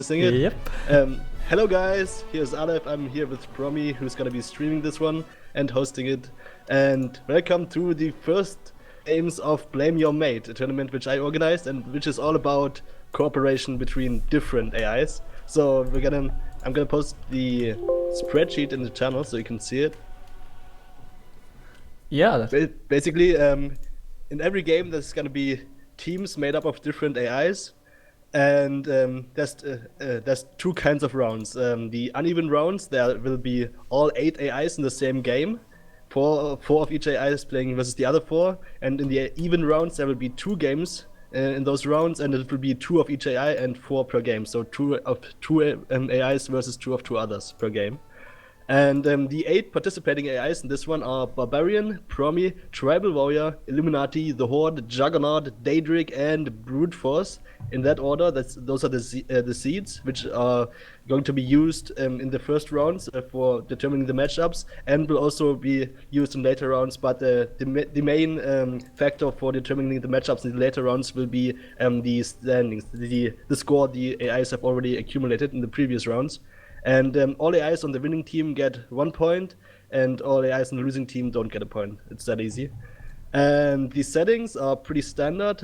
Sing it. Yep. Hello guys, here's Aleph. I'm here with Promi, who's gonna be streaming this one and hosting it. And welcome to the first games of Blame Your Mate, a tournament which I organized and which is all about cooperation between different AIs. So I'm gonna post the spreadsheet in the channel so you can see it. Yeah. Basically, in every game there's gonna be teams made up of different AIs. And there's two kinds of rounds. The uneven rounds, there will be all 8 AIs in the same game. Four of each AI is playing versus the other 4. And in the even rounds, there will be 2 games in those rounds, and it will be 2 of each AI and 4 per game. So 2 of 2 AIs versus 2 of 2 others per game. And the 8 participating AIs in this one are Barbarian, Promi, Tribal Warrior, Illuminati, the Horde, Juggernaut, Daedric, and Brute Force. In that order, those are the seeds, which are going to be used in the first rounds for determining the matchups, and will also be used in later rounds. But the main factor for determining the matchups in the later rounds will be the standings, the score the AIs have already accumulated in the previous rounds. And all AIs on the winning team get 1 point, and all AIs on the losing team don't get a point. It's that easy. And the settings are pretty standard.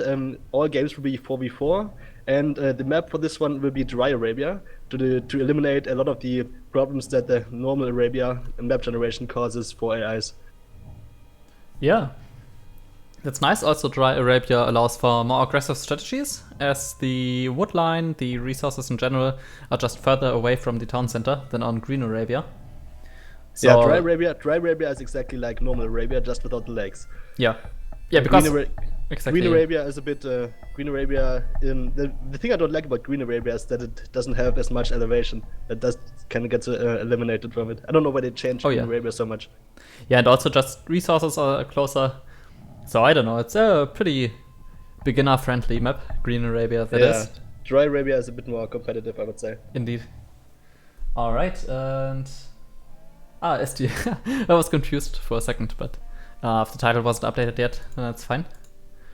All games will be 4v4, and the map for this one will be Dry Arabia to eliminate a lot of the problems that the normal Arabia map generation causes for AIs. Yeah. That's nice. Also, Dry Arabia allows for more aggressive strategies, as the wood line, the resources in general, are just further away from the town center than on Green Arabia. So, yeah, Dry Arabia is exactly like normal Arabia, just without the legs. Yeah, because exactly. Green Arabia is a bit Green Arabia. The thing I don't like about Green Arabia is that it doesn't have as much elevation. That does kind of get eliminated from it. I don't know why they changed Green Arabia so much. Yeah, and also just resources are closer. So I don't know. It's a pretty beginner-friendly map, Green Arabia. That is. Dry Arabia is a bit more competitive, I would say. Indeed. All right, and SD. I was confused for a second, but if the title wasn't updated yet, then that's fine.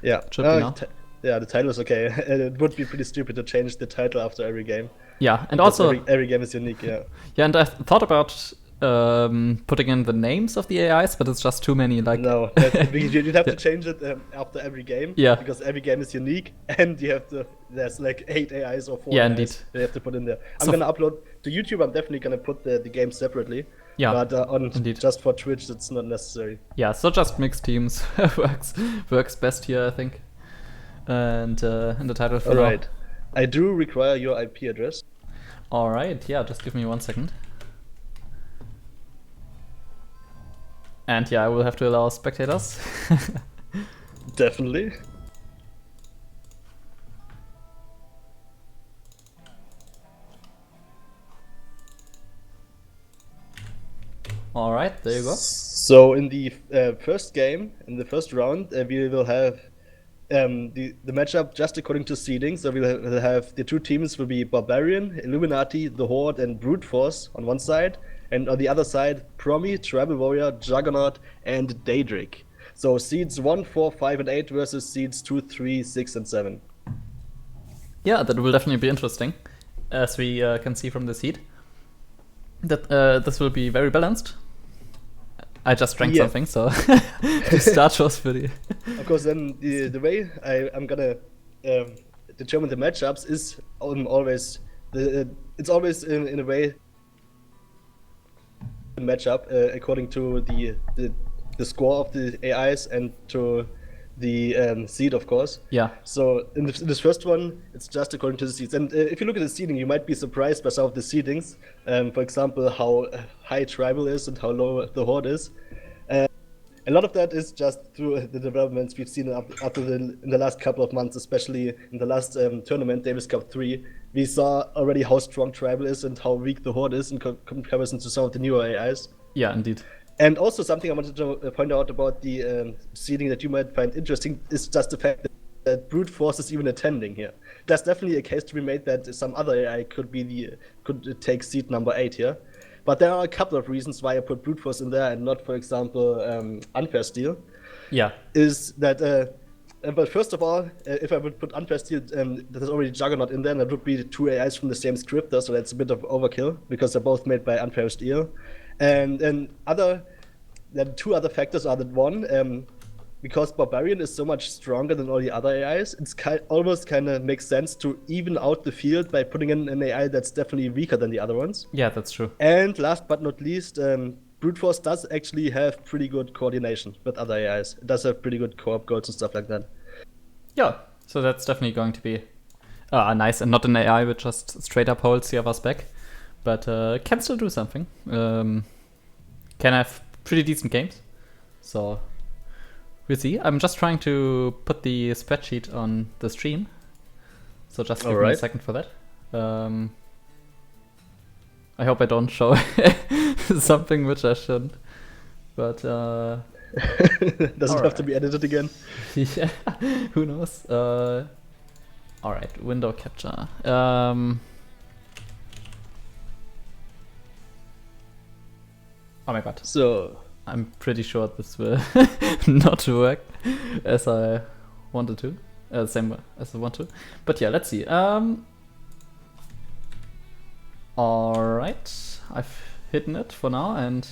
Yeah. Should be now. Yeah, the title is okay. It would be pretty stupid to change the title after every game. Yeah, and also every game is unique. Yeah. Yeah, and I thought about putting in the names of the AIs, but it's just too many. Like no, you'd have to change it after every game. Yeah, because every game is unique, and you have to. There's like 8 AIs or 4. Yeah, AIs indeed. They have to put in there. I'm gonna upload to YouTube. I'm definitely gonna put the games separately. Yeah, but just for Twitch, it's not necessary. Yeah, so just mixed teams works best here, I think. And in the title. All right, I do require your IP address. All right, yeah, just give me 1 second. And yeah, I will have to allow spectators. Definitely. All right, there you go. So in the first game, in the first round, we will have the matchup just according to seeding. So we'll have the 2 teams will be Barbarian, Illuminati, the Horde, and Brute Force on one side. And on the other side, Promi, Tribal Warrior, Juggernaut, and Daedric. So seeds 1, 4, 5, and 8 versus seeds 2, 3, 6, and 7. Yeah, that will definitely be interesting, as we can see from the seed. That this will be very balanced. I just drank something, so the start was pretty. Of course, then the way I'm gonna determine the matchups is always it's always in a way. Matchup according to the score of the AIs and to the seed, of course. Yeah. So in this first one, it's just according to the seeds. And if you look at the seeding, you might be surprised by some of the seedings. For example, how high Tribal is and how low the Horde is. A lot of that is just through the developments we've seen in the last couple of months, especially in the last tournament, Davis Cup 3. We saw already how strong Tribal is and how weak the Horde is in comparison to some of the newer AIs. Yeah, indeed. And also something I wanted to point out about the seeding that you might find interesting is just the fact that Brute Force is even attending here. There's definitely a case to be made that some other AI could take seed number 8 here. But there are a couple of reasons why I put Brute Force in there and not, for example, Unfair Steel. Yeah. Is that But first of all, if I would put Unfair Steel, there's already Juggernaut in there, and that would be two AIs from the same scripter, so that's a bit of overkill because they're both made by Unfair Steel. And then two other factors are that one, because Barbarian is so much stronger than all the other AIs, it's almost kind of makes sense to even out the field by putting in an AI that's definitely weaker than the other ones. Yeah, that's true. And last but not least, Brute Force does actually have pretty good coordination with other AIs. It does have pretty good co-op goals and stuff like that. Yeah, so that's definitely going to be nice, and not an AI which just straight up holds the others back, but can still do something. Can have pretty decent games, so we'll see. I'm just trying to put the spreadsheet on the stream, so just give me a second for that. I hope I don't show something which I shouldn't, but doesn't have to be edited again. Yeah, who knows? All right, window capture. Oh my god. So I'm pretty sure this will not work as I wanted to, same as I want to. But yeah, let's see. Alright, I've hidden it for now, and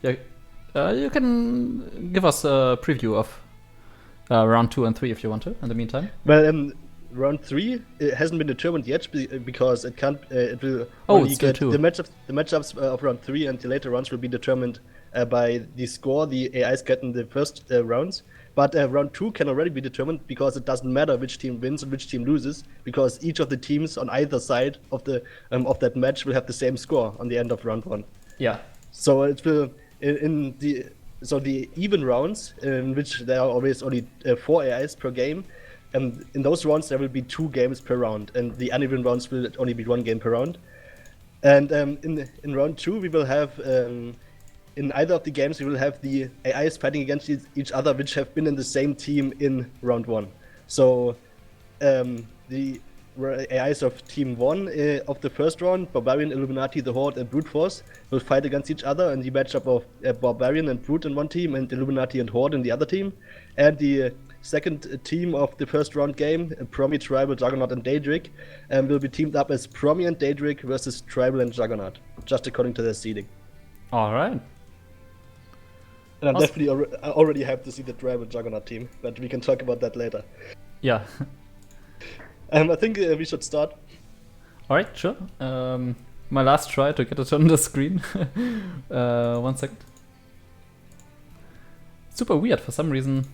yeah, you can give us a preview of round 2 and 3 if you want to, in the meantime. Well, round 3 it hasn't been determined yet because it can't. It will only get the matchups of round 3, and the later rounds will be determined by the score the AIs get in the first rounds. But round 2 can already be determined because it doesn't matter which team wins and which team loses, because each of the teams on either side of the of that match will have the same score on the end of round 1. Yeah. So it will the even rounds, in which there are always only 4 AIs per game, and in those rounds there will be 2 games per round, and the uneven rounds will only be 1 game per round. And in round 2 we will have. In either of the games, we will have the AIs fighting against each other, which have been in the same team in round 1. So the AIs of Team 1 of the first round, Barbarian, Illuminati, the Horde, and Brute Force, will fight against each other in the matchup of Barbarian and Brute in one team, and Illuminati and Horde in the other team. And the second team of the first round game, Promi, Tribal, Juggernaut, and Daedric, will be teamed up as Promi and Daedric versus Tribal and Juggernaut, just according to their seeding. Alright. And I'm definitely already hyped to see the Tribal Juggernaut team, but we can talk about that later. Yeah. I think we should start. Alright, sure. My last try to get it on the screen. 1 second. Super weird for some reason.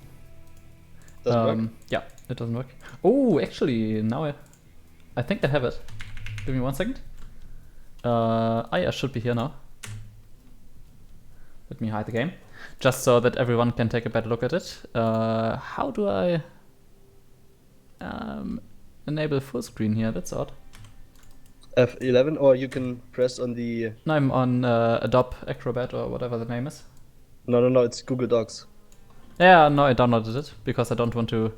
Doesn't work? Yeah, it doesn't work. Oh, actually, now I think I have it. Give me 1 second. I should be here now. Let me hide the game, just so that everyone can take a better look at it. How do I enable full screen here? That's odd. F11, or you can press on the... No, I'm on Adobe Acrobat or whatever the name is. No, it's Google Docs. Yeah, no, I downloaded it because I don't want to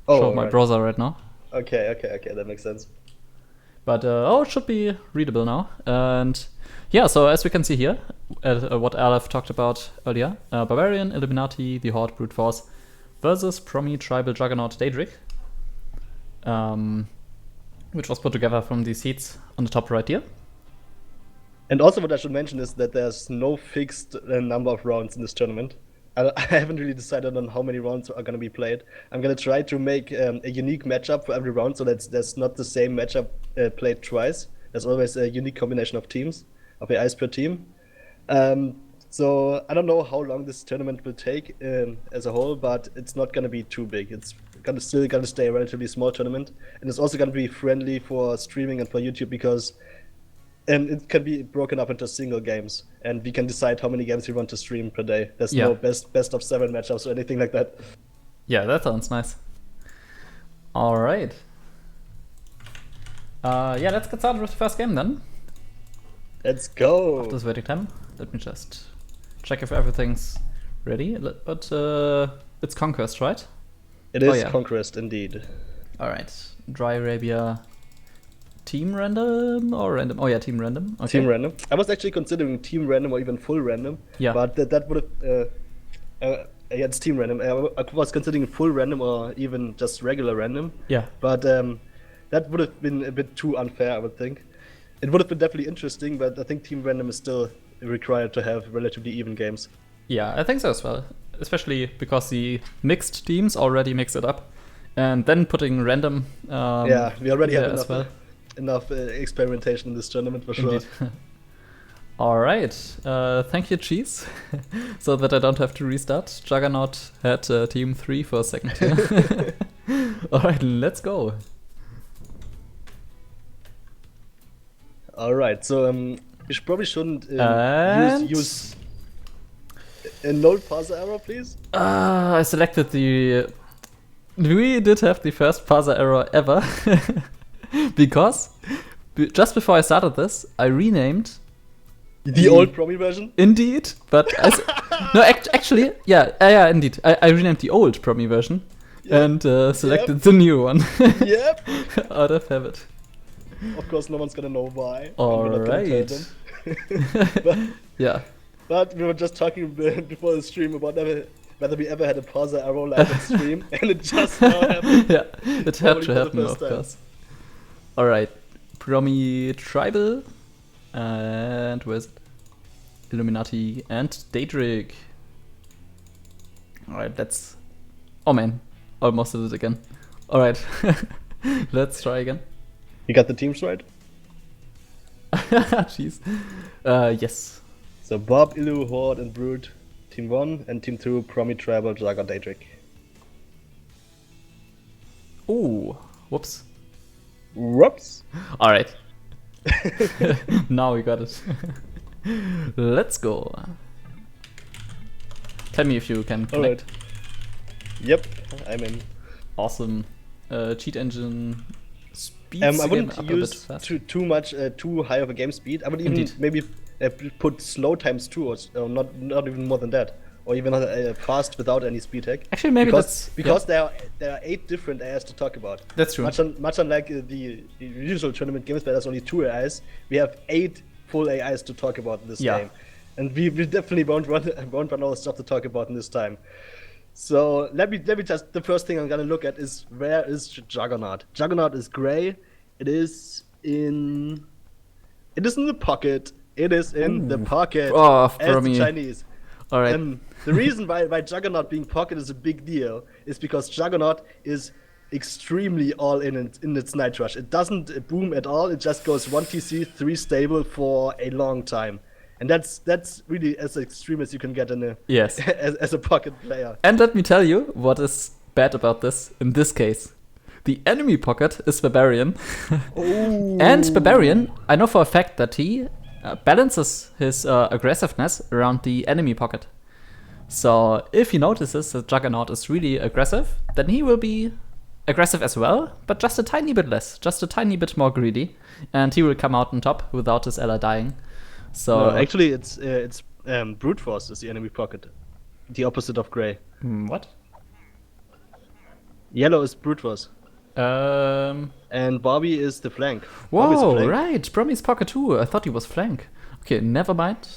show my browser right now. Okay, that makes sense. But it should be readable now. And yeah, so as we can see here, what Aleph talked about earlier, Barbarian, Illuminati, the Horde, Brute Force versus Promi, Tribal, Juggernaut, Daedric, which was put together from the seats on the top right here. And also what I should mention is that there's no fixed number of rounds in this tournament. I haven't really decided on how many rounds are going to be played. I'm going to try to make a unique matchup for every round, so that's not the same matchup played twice. There's always a unique combination of teams, of AIs per team. So I don't know how long this tournament will take as a whole, but it's not going to be too big. It's still going to stay a relatively small tournament, and it's also going to be friendly for streaming and for YouTube because it can be broken up into single games, and we can decide how many games we want to stream per day. There's no best of 7 matchups or anything like that. Yeah, that sounds nice. All right. Yeah, let's get started with the first game then. Let's go. After this waiting time, let me just check if everything's ready. But it's Conquest, right? It is Conquest indeed. All right. Dry Arabia. Team random or random? Oh yeah, team random. Okay. Team random. I was actually considering team random or even full random. Yeah. But that would have against team random. I was considering full random or even just regular random. Yeah. But that would have been a bit too unfair, I would think. It would have been definitely interesting, but I think team random is still required to have relatively even games. Yeah, I think so as well. Especially because the mixed teams already mix it up. And then putting random. Yeah, we already have as enough experimentation in this tournament for sure. Alright, thank you, Cheese. So that I don't have to restart. Juggernaut had team 3 for a second here. Alright, let's go. Alright, so we probably shouldn't use a null parser error, please. I selected the... We did have the first parser error ever. Because just before I started this, I renamed the old Promi version? Indeed, but no, actually, yeah, indeed. I renamed the old Promi version and selected the new one. Yep. Out of habit. Of course, no one's gonna know why. Alright. Yeah. But we were just talking before the stream about whether we ever had a parser error live on stream, and it just now happened. Yeah, it had to happen, of course. Alright, Promi Tribal, and where's it? Illuminati and Daedric. Alright, let's... Oh man, almost did it again. Alright, let's try again. You got the teams right? Jeez. Yes. So Barb, Illu, Horde, and Brood, team 1, and team 2, Promi, Tribal, Jugg, and Daedric. Ooh, whoops. Whoops. Alright. Now we got it. Let's go. Tell me if you can connect. Right. Yep, I'm in. Awesome. Cheat engine speeds I wouldn't use too much too high of a game speed. I would even maybe put slow times 2 or not even more than that, or even fast without any speed hack. Actually, maybe because there are 8 different AIs to talk about. That's true. Much unlike the usual tournament games where there's only 2 AIs, we have 8 full AIs to talk about in this game, and we definitely won't run all the stuff to talk about in this time. So let me just, the first thing I'm gonna look at is, where is Juggernaut? Juggernaut is gray. It is in the pocket. It is in the pocket. Oh, as the Chinese. All right. The reason why Juggernaut being pocket is a big deal is because Juggernaut is extremely all in its Night Rush. It doesn't boom at all. It just goes 1 TC, 3 stable for a long time. And that's really as extreme as you can get in a as a pocket player. And let me tell you what is bad about this in this case. The enemy pocket is Barbarian. And Barbarian, I know for a fact that he balances his aggressiveness around the enemy pocket. So if he notices that Juggernaut is really aggressive, then he will be aggressive as well, but just a tiny bit less, just a tiny bit more greedy, and he will come out on top without his ally dying. So no, actually, it's Brute Force is the enemy pocket, the opposite of gray. What? Yellow is Brute Force. And Barbie is the flank. Whoa, right. Promi's pocket too. I thought he was flank. Okay, never mind.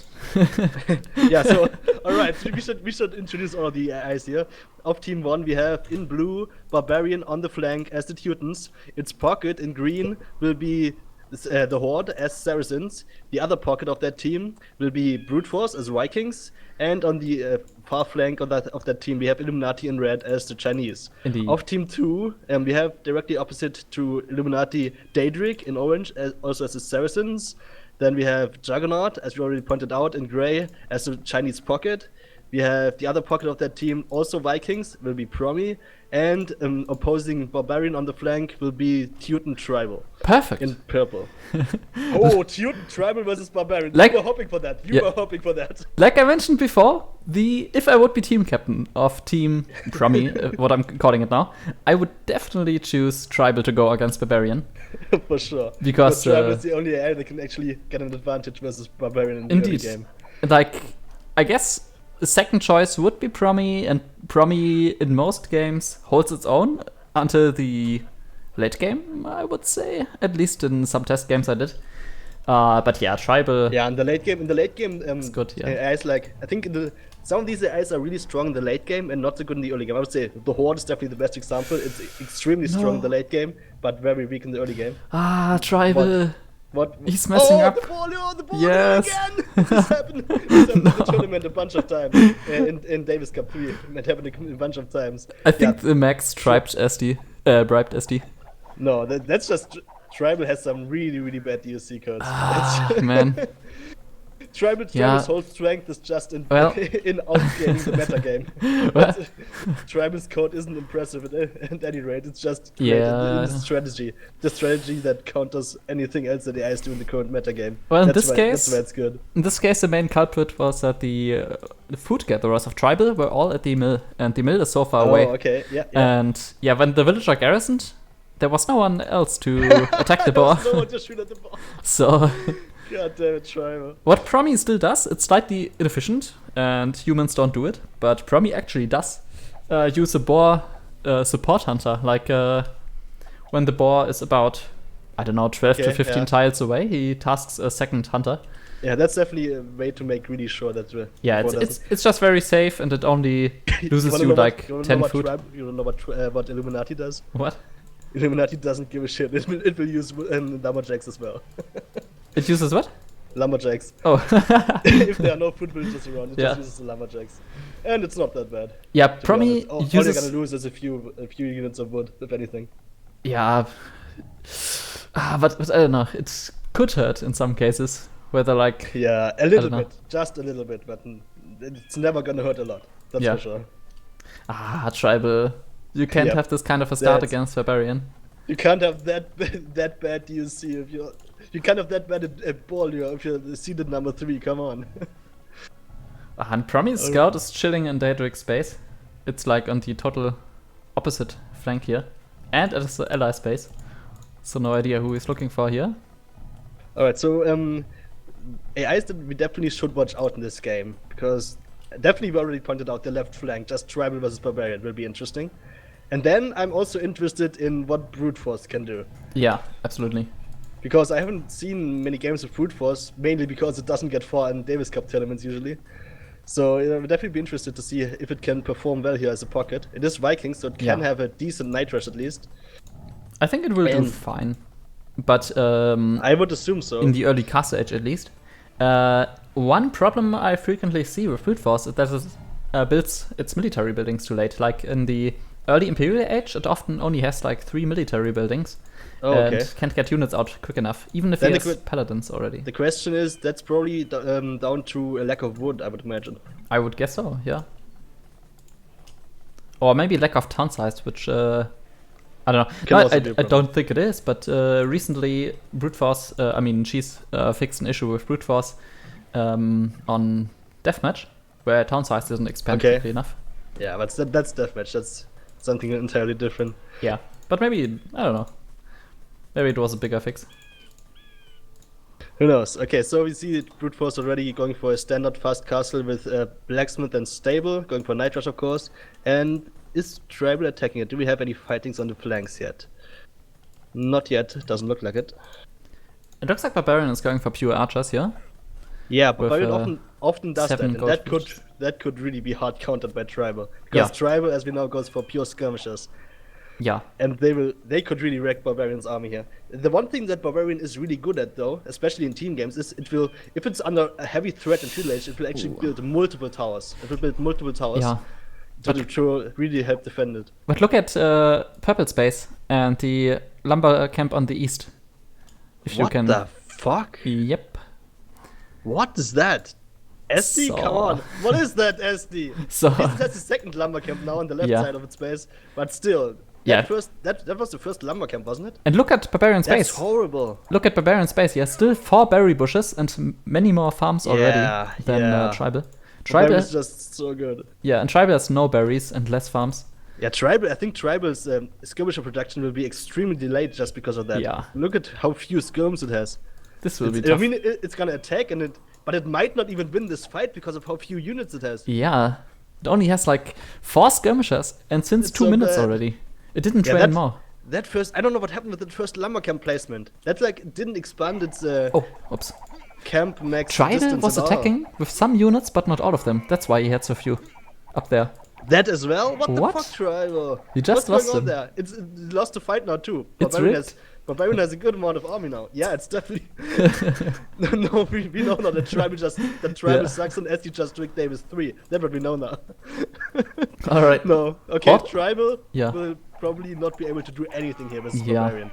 Yeah, so, alright, so we should introduce all the AIs here. Of team 1, we have in blue, Barbarian on the flank as the Teutons. Its pocket in green will be the Horde as Saracens. The other pocket of that team will be Brute Force as Vikings. And on the far flank of that team, we have Illuminati in red as the Chinese. Indeed. Of team 2, we have directly opposite to Illuminati Daedric in orange, also as the Saracens. Then we have Juggernaut, as we already pointed out, in gray as the Chinese pocket. We have the other pocket of that team, also Vikings, will be Promi. And opposing Barbarian on the flank will be Teuton Tribal. Perfect. In purple. Oh, Teuton Tribal versus Barbarian. Like, you were hoping for that. You were hoping for that. Like I mentioned before, if I would be team captain of Team Promi, what I'm calling it now, I would definitely choose Tribal to go against Barbarian. For sure. Because Tribal is the only AI that can actually get an advantage versus Barbarian in the early game. Like, I guess the second choice would be Promi, and Promi in most games holds its own until the late game, I would say. At least in some test games I did. But yeah, Tribal. Yeah, in the late game, it's good. Yeah, AIs like, I think in the some of these AIs are really strong in the late game and not so good in the early game. I would say the Horde is definitely the best example. It's extremely strong in the late game, but very weak in the early game. Ah, Tribal. What? He's messing up. The ball Yes. again! This happened in the tournament a bunch of times. In Davis Cup 3, it happened a bunch of times. I think the max bribed SD. No, that's just Tribal has some really, really bad DOC codes. Man. Tribal's whole strength is just in outgaming the meta game. Tribal's code isn't impressive at any rate. It's just great in the strategy. The strategy that counters anything else that the AIs do in the current meta game. Well, that's why it's good. In this case, the main culprit was that the food gatherers of Tribal were all at the mill, and the mill is so far away. Oh, okay, yeah. And when the villager garrisoned, there was no one else to attack the boar. No one to shoot at the boar. So. God damn it, Tribal. What Promi still does, it's slightly inefficient, and humans don't do it, but Promi actually does use a boar support hunter. Like when the boar is about, I don't know, 12 to 15 tiles away, he tasks a second hunter. Yeah, that's definitely a way to make really sure that it's just very safe, and it only loses you like 10 food. You don't know what Illuminati does? What? Illuminati doesn't give a shit. It will use lumberjacks as well. It uses what? Lumberjacks. Oh. If there are no foot bridges around, it just uses the lumberjacks. And it's not that bad. Yeah, Promi all you're gonna lose is a few units of wood, if anything. Yeah. But I don't know. It could hurt in some cases. Whether like... Yeah, a little bit. Just a little bit, but it's never gonna hurt a lot. That's for sure. Tribal. You can't have this kind of a start against Barbarian. You can't have that bad DOC if you can't have that bad a ball if you're seeded number 3, come on. And Promi's scout is chilling in Daedric's base. It's like on the total opposite flank here. And it is the ally space. So no idea who he's looking for here. Alright, so AIs that we definitely should watch out in this game. Because definitely we already pointed out the left flank, just Tribal versus Barbarian will be interesting. And then I'm also interested in what Brute Force can do. Yeah, absolutely. Because I haven't seen many games of Brute Force, mainly because it doesn't get far in Davis Cup tournaments usually. So I would definitely be interested to see if it can perform well here as a pocket. It is Vikings, so it can have a decent night rush at least. I think it will do fine. But I would assume so. In the early Castle Age at least. One problem I frequently see with Brute Force is that it builds its military buildings too late. Like in the early Imperial Age, it often only has like 3 military buildings. And can't get units out quick enough, even if he has paladins already. The question is, that's probably down to a lack of wood, I would imagine. I would guess so, yeah. Or maybe lack of town size, which I don't know. No, I don't think it is, but recently Brute Force, Cheese fixed an issue with Brute Force on Deathmatch, where town size doesn't expand quickly enough. Yeah, but that's Deathmatch. That's something entirely different. Yeah, but maybe, I don't know. Maybe it was a bigger fix. Who knows? Okay, so we see Brute Force already going for a standard fast castle with Blacksmith and Stable, going for Night Rush, of course. And is Tribal attacking it? Do we have any fightings on the flanks yet? Not yet. Doesn't look like it. It looks like Barbarian is going for pure archers here. Yeah, Barbarian often does that, and that could really be hard countered by Tribal. Because Tribal, as we know, goes for pure skirmishers. Yeah. And they could really wreck Barbarian's army here. The one thing that Barbarian is really good at, though, especially in team games, is it will, if it's under a heavy threat in field age, it will actually build multiple towers. It will build multiple towers to really help defend it. But look at Purple Space and the lumber camp on the east. If you can. What the fuck? Yep. What is that? SD? Come on. What is that, SD? That's the second lumber camp now on the left side of its base, but still. That was the first lumber camp, wasn't it? And look at Barbarian's base. That's horrible. Look at Barbarian's base. He has still 4 berry bushes and many more farms already than Tribal. Tribal is just so good. Yeah, and Tribal has no berries and less farms. Yeah, I think Tribal's skirmisher production will be extremely delayed just because of that. Yeah. Look at how few skirms it has. This will be tough. I mean, it's gonna attack, but it might not even win this fight because of how few units it has. Yeah. It only has like 4 skirmishers, and since it's 2 minutes already. It didn't train more. I don't know what happened with the first lumber camp placement. That didn't expand its. Oh, oops. camp max Tridal distance was at all. attacking with some units, but not all of them. That's why he had so few up there. That as well? What What? the fuck, Tribal? You just What's lost going on him. there? It's lost the fight now too. It's rigged. Barbarian has a good amount of army now. Yeah, it's definitely. No, we know now that Tribal Yeah. sucks and SC just rigged Davis 3. That's what we know now. All right. No. Okay, Horde? Tribal Yeah. will probably not be able to do anything here with Yeah. Barbarian.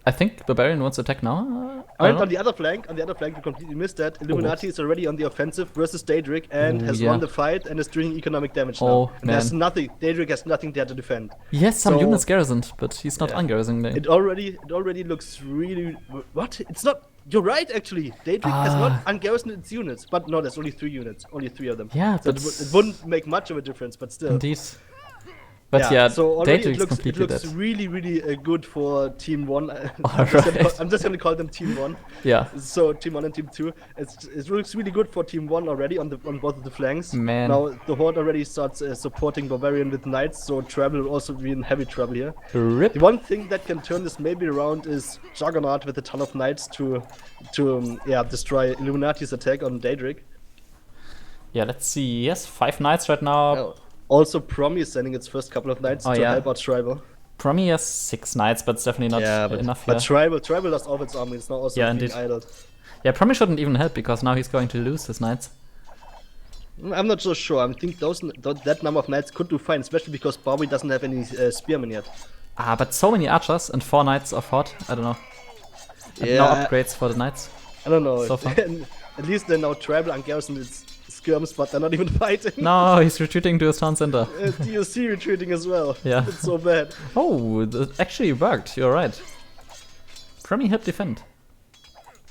I think Barbarian wants to attack now. And on the other flank, we completely missed that. Illuminati is already on the offensive versus Daedric and has yeah. won the fight and is doing economic damage Oh, now. And man. there's nothing. Daedric has nothing there to defend. He has some So- units garrisoned, but he's not Yeah. ungarrisoned. It already looks really. What? It's not. You're right, actually. Daedric has not ungarrisoned its units, but no, there's only 3 units, only 3 of them. Yeah, so but it wouldn't make much of a difference, but still. Indeed. But yeah, so already Daedric's it looks completely dead. really good for Team 1. Alright. I'm just gonna call them Team 1. Yeah. So Team 1 and Team 2. It looks really good for Team 1 already on both of the flanks. Man. Now the Horde already starts supporting Barbarian with Knights, so Travel will also be in heavy trouble here. Rip. The one thing that can turn this maybe around is Juggernaut with a ton of Knights to destroy Illuminati's attack on Daedric. Yeah, let's see. Yes, 5 knights right now. Also, Promi is sending its first couple of Knights to yeah. help out Tribal. Promi has 6 knights, but it's definitely not enough here. But Tribal lost all of its army. It's now also being indeed. idled. Yeah, Promi shouldn't even help because now he's going to lose his knights. I'm not so sure. I think that number of Knights could do fine, especially because Barbie doesn't have any Spearmen yet. But so many archers and 4 knights of Horde. I don't know. And no upgrades for the knights. I don't know. So far. At least they're now Tribal and Garrison its skirms, but they're not even fighting. No, he's retreating to his town center. DOC retreating as well. Yeah. It's so bad. Oh, that actually worked. You're right. Promi helped defend.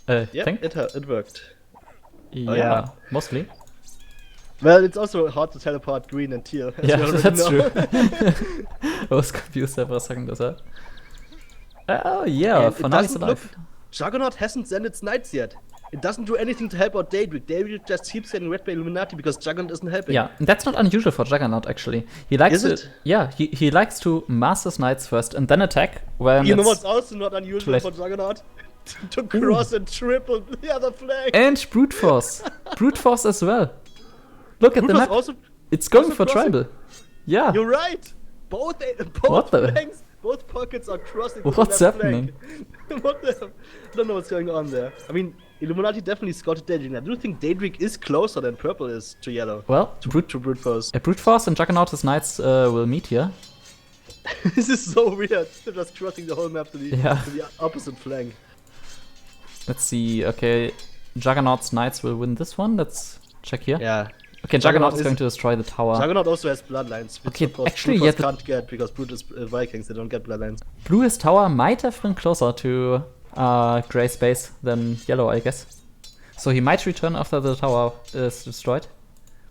Yeah, think? it worked. Yeah, mostly. Well, it's also hard to teleport green and teal. as Yeah, we already that's know. true. I was confused there for a second as well. Oh, yeah, And for it now he's doesn't alive. look- Juggernaut hasn't sent its Knights yet. It doesn't do anything to help out Daedric. Daedric just keeps getting red by Illuminati because Juggernaut isn't helping. Yeah, and that's not unusual for Juggernaut actually. He likes Is to, it? yeah, he likes to mass his knights first and then attack when You know it's- what's also not unusual late. for Juggernaut? To cross and triple the other flank. And brute force, brute force as well. Look at Brute the was map. also, It's going also for crossing. tribal. Yeah. you're right. Both What the- flanks, both pockets are crossing. to the What's left happening? flank. What the hell? I don't know what's going on there. I mean, Illuminati definitely scouted Daedric. I do think Daedric is closer than purple is to yellow. Well, To brute force. brute force and Juggernaut his knights will meet here. This is so weird. They're just crossing the whole map to the, Yeah. to the opposite flank. Let's see. Okay, Juggernaut's knights will win this one. Let's check here. Yeah. Okay, Juggernaut Juggernaut is is- going to destroy the tower. Juggernaut also has bloodlines, which Okay, of course actually, Brute yeah, Force can't get because Brute is Vikings. They don't get bloodlines. Blue's tower might have been closer to gray space than yellow, I guess. So he might return after the tower is destroyed.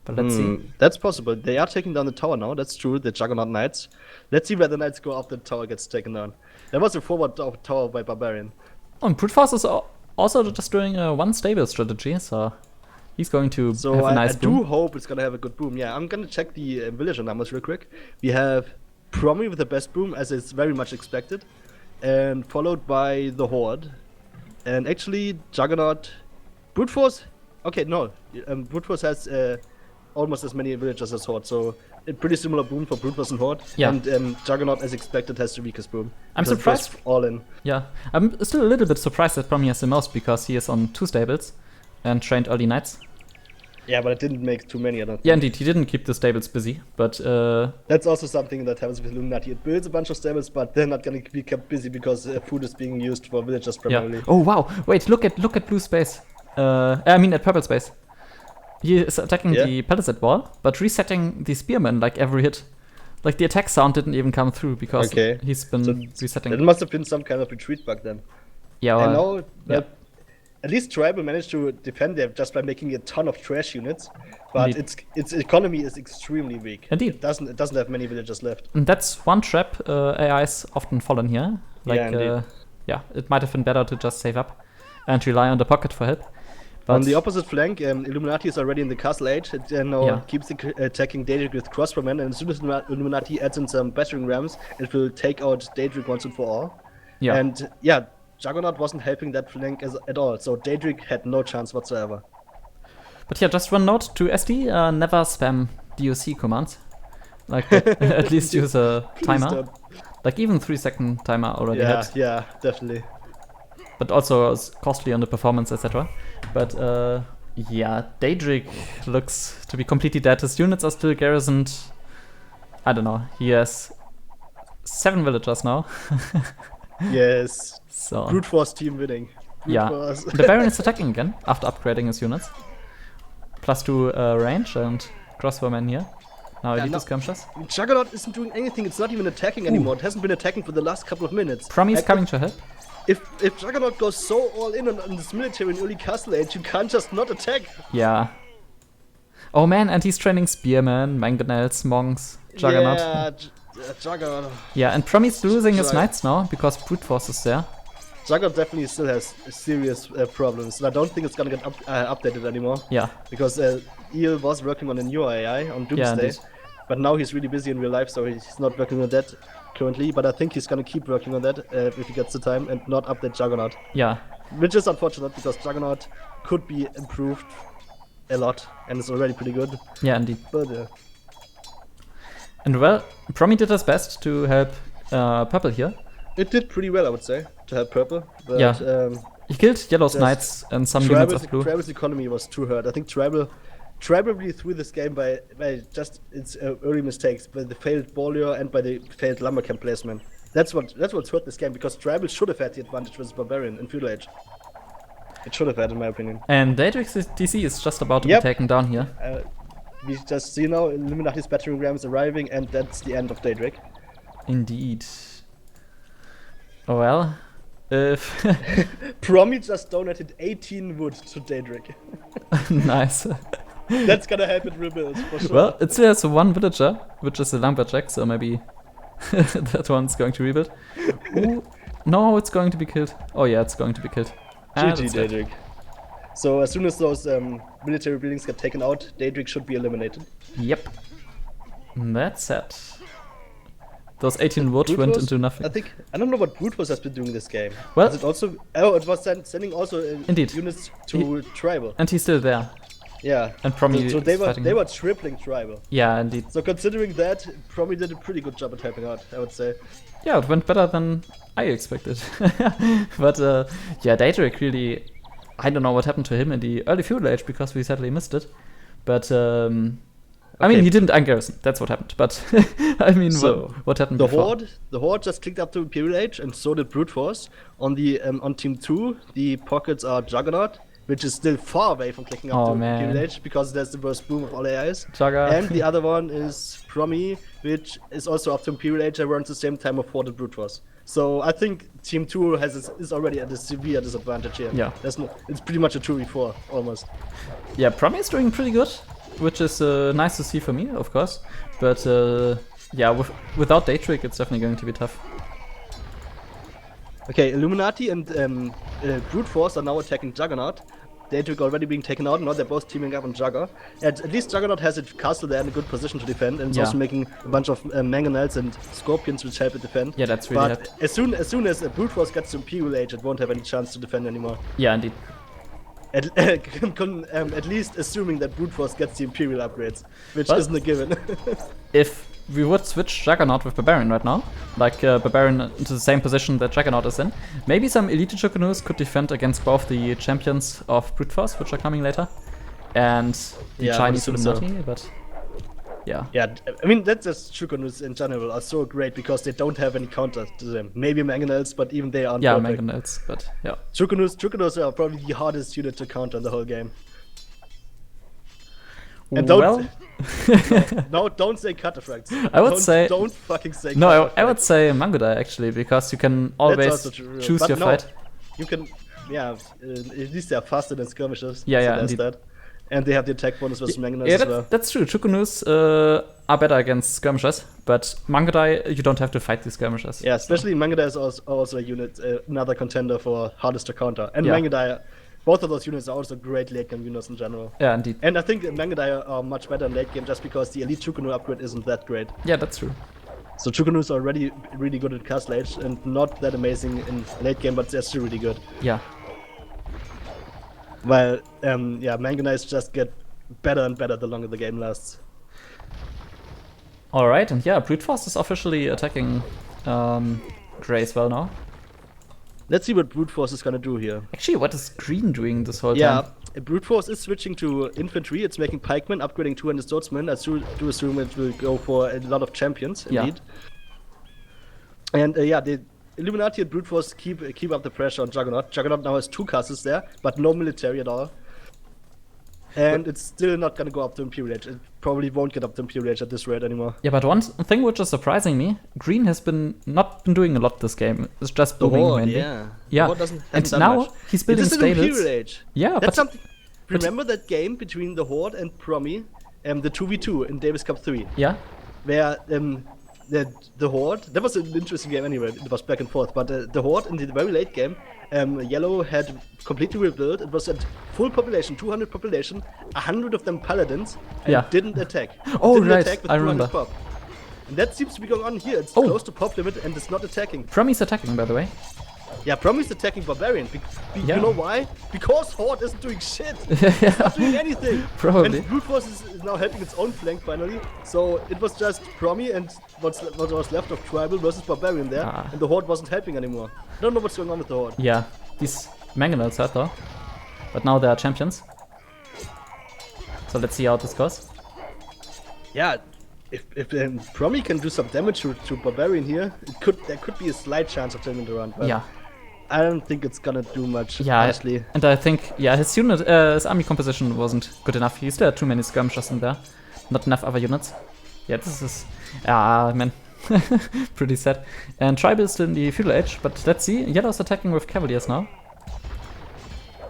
But let's see. That's possible. They are taking down the tower now. That's true. The Juggernaut Knights. Let's see where the Knights go after the tower gets taken down. There was a forward tower by Barbarian. Oh, and brute force is also just doing a one stable strategy, so he's going to So have a I nice do boom. hope it's gonna have a good boom. Yeah, I'm gonna check the villager numbers real quick. We have Promi with the best boom, as is very much expected, and followed by the Horde. And actually, Juggernaut, Brute Force. Okay, no, Brute Force has almost as many villagers as Horde, so a pretty similar boom for Brute Force and Horde. Yeah. And Juggernaut, as expected, has the weakest boom. I'm because it goes surprised. all in. Yeah, I'm still a little bit surprised that Promi has the most because he is on 2 stables and trained early knights. Yeah, but it didn't make too many. I don't think. Yeah, indeed, he didn't keep the stables busy, but That's also something that happens with Illuminati. It builds a bunch of stables, but they're not going to be kept busy because food is being used for villagers primarily. yeah. Oh wow! Wait, look at blue space. I mean at purple space. He is attacking Yeah. the palisade wall, but resetting the spearmen like every hit. Like the attack sound didn't even come through because Okay. he's been So resetting. It must have been some kind of retreat bug then. Yeah, I well, know yeah. that at least Tribal managed to defend them just by making a ton of trash units, but Indeed. its economy is extremely weak. Indeed. It doesn't have many villagers left. And that's one trap AI's often fallen here. Like, Yeah, indeed. yeah, it might have been better to just save up and rely on the pocket for help. But On the opposite flank, Illuminati is already in the castle age. It now Yeah. keeps attacking Daedric with crossbowmen, and as soon as Illuminati adds in some battering rams, it will take out Daedric once and for all. yeah, And yeah, Juggernaut wasn't helping that flank at all, so Daedric had no chance whatsoever. But yeah, just one note to SD, never spam DOC commands. Like, at least use a timer. Don't. Like, even 3-second timer already Yeah, helps. yeah, definitely. But also is costly on the performance, etc. But yeah, Daedric looks to be completely dead. His units are still garrisoned. I don't know. He has 7 villagers now. Yes. So Brute Force team winning. Brute yeah, Force. the Baron is attacking again after upgrading his units. +2 range and crossbowman here. Now elite skirmishers. Juggernaut isn't doing anything. It's not even attacking anymore. It hasn't been attacking for the last couple of minutes. Promi is coming to help. If Juggernaut goes so all in on this military in early Castle Age, you can't just not attack. Yeah. Oh man, and he's training spearmen, mangonels, monks, Juggernaut. Yeah, Juggernaut. Yeah, and Promi's losing his knights now because brute force is there. Juggernaut definitely still has serious problems, and I don't think it's gonna get updated anymore. Yeah. Because Illu was working on a new AI on Doomsday, but now he's really busy in real life, so he's not working on that currently. But I think he's gonna keep working on that if he gets the time and not update Juggernaut. Yeah. Which is unfortunate because Juggernaut could be improved a lot, and it's already pretty good. Yeah, indeed. But and well, Promi did his best to help purple here. it did pretty well, I would say, to help purple. But, yeah. He killed Yellow's knights and some units of blue. Tribal's economy was too hurt. I think Tribal really threw this game by just its early mistakes, by the failed Bolio and by the failed lumber camp placement. That's what's hurt this game, because Tribal should have had the advantage with Barbarian in Feudal Age. It should have had, in my opinion. And Daedric's DC is just about to be taken down here. We just see now Illuminati's battering ram is arriving, and that's the end of Daedric. Indeed. Oh well. If Promi just donated 18 wood to Daedric. Nice. That's gonna help it rebuild, for sure. Well, it still has one villager, which is a lumberjack, so maybe that one's going to rebuild. Ooh, no, it's going to be killed. Oh yeah, it's going to be killed. GG Daedric. So as soon as those military buildings get taken out, Daedric should be eliminated. Yep. That's it. Those 18 wood Brute went Force? into nothing. I don't know what Brute Force has been doing this game. Well, it also it was sending also indeed units to Tribal. And he's still there. Yeah. And Promi so they were tripling Tribal. Yeah, indeed. So considering that, Promi did a pretty good job at helping out, I would say. Yeah, it went better than I expected. But yeah, Daedric really, I don't know what happened to him in the early Feudal Age, because we sadly missed it. But I mean, he didn't ungarrison. That's what happened. But I mean, so what happened before? The Horde just clicked up to Imperial Age, and so did Brute Force. On the on Team 2, the pockets are Juggernaut, which is still far away from clicking up to Imperial Age, because there's the worst boom of all AIs. And the other one is Promi, which is also up to Imperial Age around the same time of Horde and Brute Force. So I think Team 2 is already at a severe disadvantage here. Yeah. It's pretty much a 2v4, almost. Yeah, Promi is doing pretty good, which is nice to see for me, of course. But yeah, without Daedric, it's definitely going to be tough. Okay, Illuminati and Brute Force are now attacking Juggernaut. Daedric already being taken out, and now they're both teaming up on Jugger. At least Juggernaut has a castle there in a good position to defend, and it's also making a bunch of mangonels and scorpions which help it defend. Yeah, that's really But as soon as Brute Force gets to Imperial Age, it won't have any chance to defend anymore. Yeah, indeed. At least assuming that Brute Force gets the Imperial upgrades, which isn't a given. If we would switch Juggernaut with Barbarian right now, like Barbarian into the same position that Juggernaut is in, maybe some Elite Juggernaut could defend against both the champions of Brute Force, which are coming later, and the Chinese Illuminati, but yeah. Yeah, I mean, that's just Juggernaut in general are so great because they don't have any counter to them. Maybe mangonels, but even they aren't perfect. Mangonels, but yeah. Juggernaut are probably the hardest unit to counter in the whole game. And don't don't say cataphracts. I would say don't fucking say. No, I would say Mangodai actually, because you can always choose your fight. You can, at least they are faster than skirmishers. Yeah, indeed. That. And they have the attack bonus versus mangonels as well. That's true. Juggernaut are better against skirmishers, but Mangodai, you don't have to fight the skirmishers. Yeah, especially Mangodai is also a unit, another contender for hardest to counter. And Mangodai, both of those units are also great late game units in general. Yeah, indeed. And I think Mangodai are much better in late game just because the Elite Juggernaut upgrade isn't that great. Yeah, that's true. So Juggernaut is already really good at Castle Age and not that amazing in late game, but they're still really good. Yeah. While, yeah, Manganites just get better and better the longer the game lasts. Alright, and yeah, Brute Force is officially attacking Grey as well now. Let's see what Brute Force is gonna do here. Actually, what is Green doing this whole Yeah, time? Brute Force is switching to infantry. It's making pikemen, upgrading 200 swordsmen. I do assume it will go for a lot of champions, indeed. Yeah. And yeah, the Illuminati and Brute Force keep up the pressure on Juggernaut. Juggernaut now has 2 castles there, but no military at all. And it's still not gonna go up to Imperial Age. It probably won't get up to Imperial Age at this rate anymore. Yeah, but one thing which is surprising me, Green has not been doing a lot this game. It's just booming mainly. Yeah. Yeah. And now much. he's building stables. Imperial Age. Yeah, that's something. Remember that game between the Horde and Promi, the 2v2 in Davis Cup 3? Yeah. Where the Horde, that was an interesting game anyway, it was back and forth, but the Horde in the very late game, Yellow had completely rebuilt. It was at full population, 200 population, 100 of them paladins, and didn't attack. Oh, didn't right, attack with I remember. Pop. And that seems to be going on here. It's close to pop limit and it's not attacking. Promi's attacking, by the way. Yeah, Promi's attacking Barbarian. You know why? Because Horde isn't doing shit. Yeah. It's not doing anything. Probably. And Brute Force is now helping its own flank finally. So it was just Promi and what was left of Tribal versus Barbarian there. And the Horde wasn't helping anymore. I don't know what's going on with the Horde. Yeah, these Mangonels had though. But now they are champions. So let's see how this goes. Yeah, if Promi can do some damage to Barbarian here, there could be a slight chance of turning it around. But yeah. I don't think it's gonna do much, yeah, honestly. And I think, yeah, his unit, his army composition wasn't good enough. He still had too many skirmishers in there. Not enough other units. Yeah, this is, man, pretty sad. And Tribal is still in the Feudal Age, but let's see. Yellow's attacking with Cavaliers now.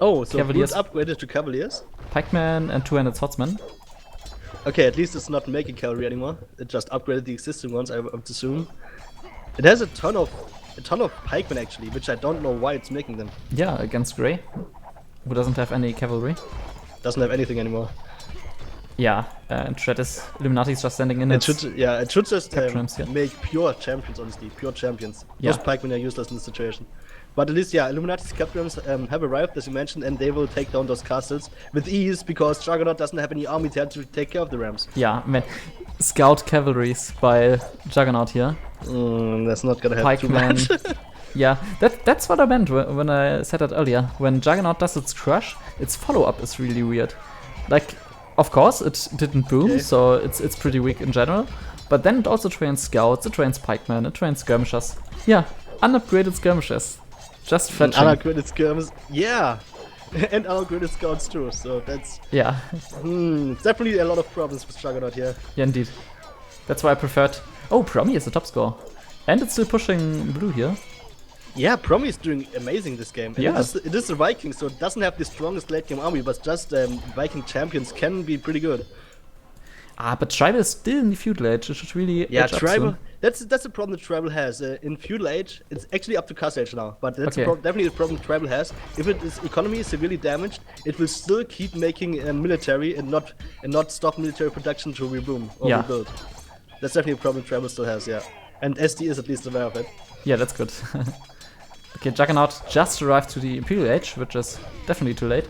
Oh, so Cavaliers upgraded to Cavaliers? Pikemen and 200 swordsmen. Okay, at least it's not making cavalry anymore. It just upgraded the existing ones, I would assume. It has a ton of pikemen actually, which I don't know why it's making them. Yeah, against Grey, who doesn't have any cavalry. Doesn't have anything anymore. Yeah, and Illuminati is just standing in it should just yeah. make pure champions, honestly, pure champions. Yeah. Those pikemen are useless in this situation. But at least, yeah, Illuminati's captains have arrived, as you mentioned, and they will take down those castles with ease because Juggernaut doesn't have any army there to take care of the rams. Yeah, man, scout cavalries by Juggernaut here. That's not gonna help too much. Yeah, that's what I meant when I said that earlier. When Juggernaut does its crush, its follow-up is really weird. Like, of course, it didn't boom, so it's pretty weak in general. But then it also trains scouts, it trains pikemen, it trains skirmishers. Yeah, unupgraded skirmishers. Just fetching. And unupgraded skirmishers, yeah! And unupgraded scouts too, so that's... Yeah. Definitely a lot of problems with Juggernaut here. Yeah, indeed. That's why I preferred... Oh, Promi is the top score. And it's still pushing blue here. Yeah, Promi is doing amazing this game. Yeah. It is a Viking, so it doesn't have the strongest late game army, but just Viking champions can be pretty good. But Tribal is still in the Feudal Age. It should really age Tribal. That's the problem that Tribal has. In Feudal Age, it's actually up to Castle Age now, but that's definitely the problem Tribal has. If its economy is severely damaged, it will still keep making military and not stop military production to reboom or rebuild. That's definitely a problem Tribal still has, yeah. And SD is at least aware of it. Yeah, that's good. Okay, Juggernaut just arrived to the Imperial Age, which is definitely too late.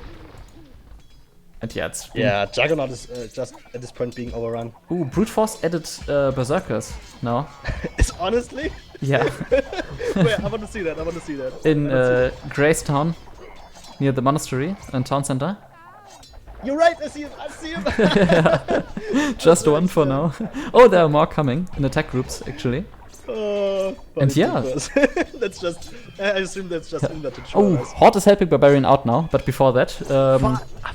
And yeah, it's... Yeah, Juggernaut is just at this point being overrun. Ooh, Brute Force added Berserkers now. It's honestly? Yeah. Wait, I want to see that, In Greystown, near the monastery and town center. You're right, I see him! Just one for now. Oh, there are more coming in attack groups, actually. And yeah. That's just... I assume that's just in that to show us. Horde is helping Barbarian out now, but before that...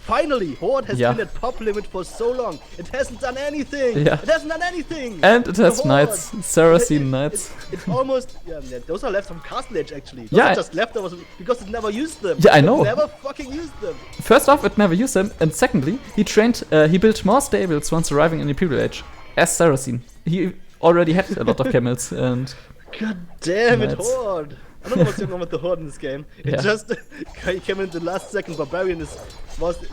Finally! Horde has been at pop limit for so long. It hasn't done anything! Yeah. It hasn't done anything! And it has knights, Saracen knights. It's almost... Yeah, those are left from Castle Age, actually. Those Yeah. are just leftovers because it never used them. Yeah, I know. It never fucking used them. First off, it never used them, and secondly, he built more stables once arriving in the Imperial Age, as Saracen. He already had a lot of camels and... God damn it, knights. Horde! I don't know what's going on with the Horde in this game. It just came in the last second. Barbarian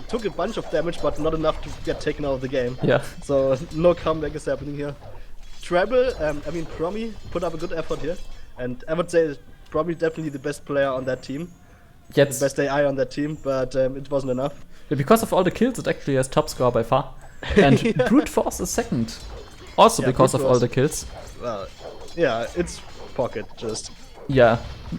took a bunch of damage, but not enough to get taken out of the game. Yeah. So no comeback is happening here. Tribal, Promi put up a good effort here, and I would say Promi definitely the best player on that team, Yet, the best AI on that team, but it wasn't enough. because of all the kills, it actually has top score by far. And Yeah. Brute Force is second. Also Yeah, because Brute of all Force. the kills. Well, yeah, it's Pocket just. Yeah,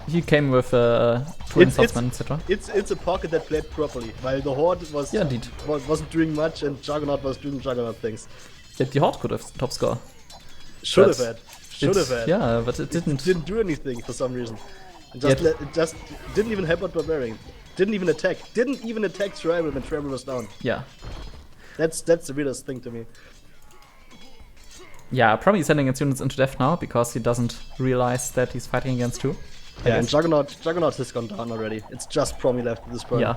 he came with twin It's- swordsman, etc. It's a Pocket that played properly, while the Horde was Yeah, indeed. wasn't doing much, and Juggernaut was doing Juggernaut things. Yet the Horde could have top score. Should But have had. Should have had. Yeah, but it didn't. Didn't do anything for some reason. It Yet- just didn't even help out Barbarian. Didn't even attack. Didn't even attack Tribal when Tribal was down. Yeah. That's the weirdest thing to me. Yeah, probably sending its units into death now because he doesn't realize that he's fighting against two. I Yeah, and guess. Juggernaut has gone down already. It's just Promi left at this point. Yeah.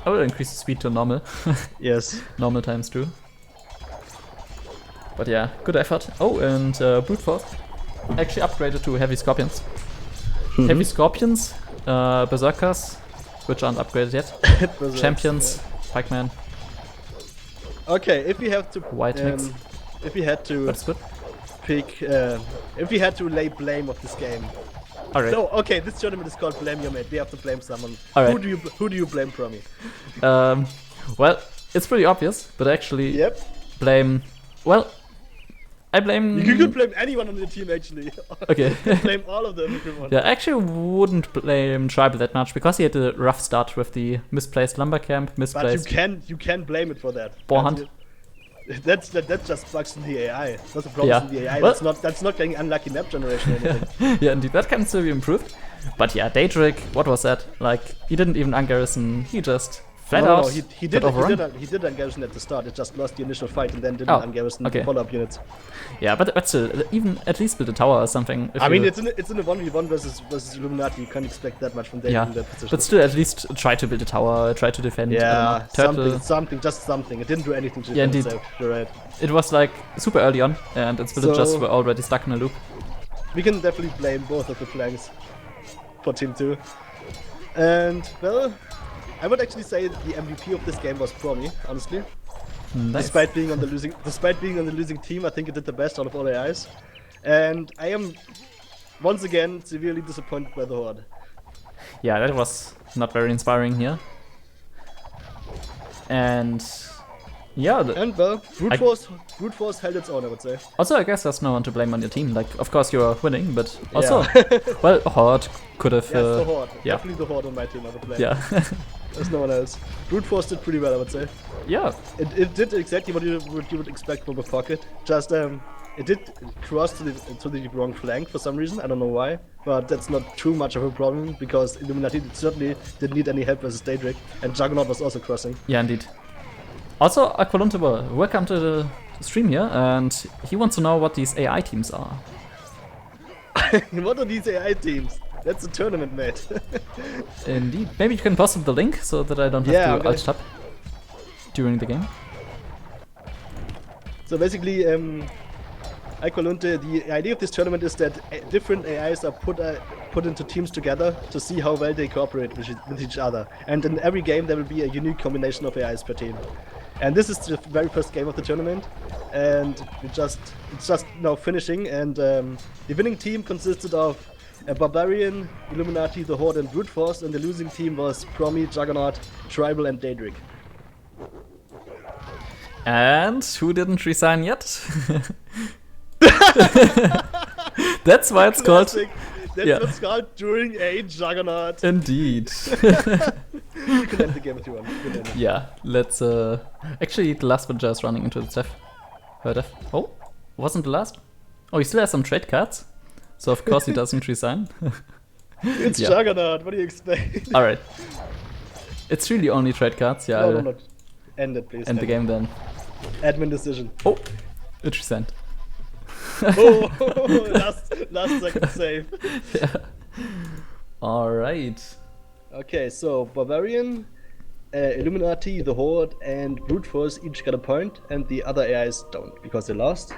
I will increase the speed to normal. Yes. Normal times 2. But yeah, good effort. Oh, and Brute Force actually upgraded to Heavy Scorpions. Heavy Scorpions, Berserkers, which aren't upgraded yet. Berserks, Champions, Pikeman, yeah. Okay, if we have to White mix. if we had to That's good. pick if we had to lay blame of this game. Alright. So okay, this tournament is called Blame Your Mate. We have to blame someone. Alright. Who do you blame, Promi? Well, it's pretty obvious, but I actually Yep. blame. Well, I blame. You could blame anyone on the team actually. Okay. Blame all of them if you want. Yeah, I actually wouldn't blame Tribal that much because he had a rough start with the misplaced lumber camp, But misplaced. you can blame it for that. Boar hunt. That's just bugs in the AI. That's a problem Yeah. in the AI. Well- That's not getting unlucky map generation or anything. Yeah, indeed, that can still be improved. But yeah, Daedric, what was that? Like, he didn't even ungarrison, he just flat No, out he got overrun. did ungarrison at the start. It just lost the initial fight and then didn't Oh, ungarrison okay. the follow-up units. Yeah, but still, even at least build a tower or something. if I mean, you- it's in a 1v1 versus Illuminati. You can't expect that much from Daed yeah, in that position. but still, at least try to build a tower, try to defend. I yeah, don't know, Turtle. just something. It didn't do anything to Yeah, defend indeed. itself. You're right. It was like super early on, and its villagers So- were already stuck in a loop. We can definitely blame both of the flanks for Team 2. And, well, I would actually say the MVP of this game was Promi, honestly. Nice. Despite being on the losing team, I think it did the best out of all AIs. And I am once again severely disappointed by the Horde. Yeah, that was not very inspiring here. And yeah, And well, I- brute force held its own, I would say. also I guess there's no one to blame on your team. Like, of course you are winning, but also, Yeah. well, Horde could have. Yes, the Horde. yeah. Definitely the Horde on my team, I would blame. Yeah, There's no one else. Brute force did pretty well, I would say. yeah, It did exactly what you would expect from a pocket. Just it did cross to the wrong flank for some reason. I don't know why, but that's not too much of a problem because Illuminati certainly didn't need any help versus Daedric, and Juggernaut was also crossing. yeah, indeed. Also, Aqualuntable, welcome to the stream here, and he wants to know what these AI teams are. What are these AI teams? That's a tournament, mate. Indeed. Maybe you can post the link so that I don't have Yeah, to okay. alt tab during the game. So basically, Aqualunte, the idea of this tournament is that different AIs are put into teams together to see how well they cooperate with each other. And in every game there will be a unique combination of AIs per team. And this is the very first game of the tournament, and it's just now finishing. And the winning team consisted of a Barbarian, Illuminati, the Horde, and Brute Force, and the losing team was Promi, Juggernaut, Tribal, and Daedric. And who didn't resign yet? That's why it's called. Classic. That's Yeah. what's called during a Juggernaut. Indeed. You can end the game if you want. You can end it. Yeah, let's actually the last villager is running into the death. Her death. Oh, wasn't the last? Oh, he still has some trade cards. So of course he doesn't resign. It's Yeah. Juggernaut. What do you expect? Alright. It's really only trade cards, yeah. No, I'll not. End it, please. end the game then. Admin decision. Oh, it resigned. Oh, last second save. Yeah. Alright. Okay, so Barbarian, Illuminati, the Horde, and Brute Force each got a point, and the other AIs don't because they lost.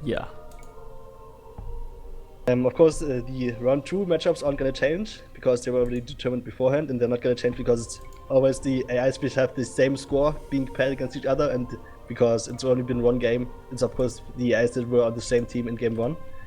Yeah. Of course, the round 2 matchups aren't gonna change because they were already determined beforehand, and they're not gonna change because it's always the AIs which have the same score being paired against each other, and because it's only been one game. It's of course the AIs that were on the same team in game one.